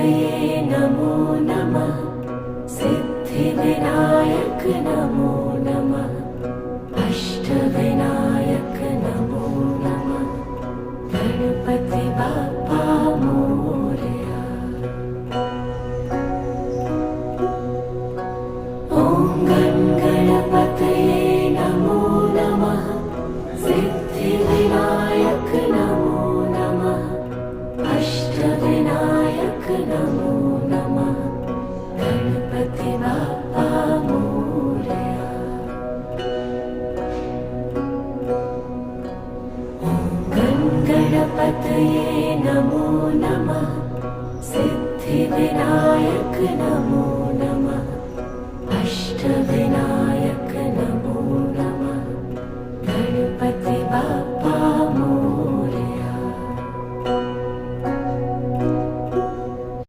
गणपतये नमो नमः। सिद्धिविनायक नमो नमः। अष्टविनायक नमो नमः। गणपति बाप्पा मोरया। ॐ गणपतये नमो नमः। सिद्धिविनायक नमो नमः। अष्टविनायक नमो नमः। गणपति बाप्पा मोरया। गणपतये नमो नमः। सिद्धिविनायक नमो नमः। अष्टविनायक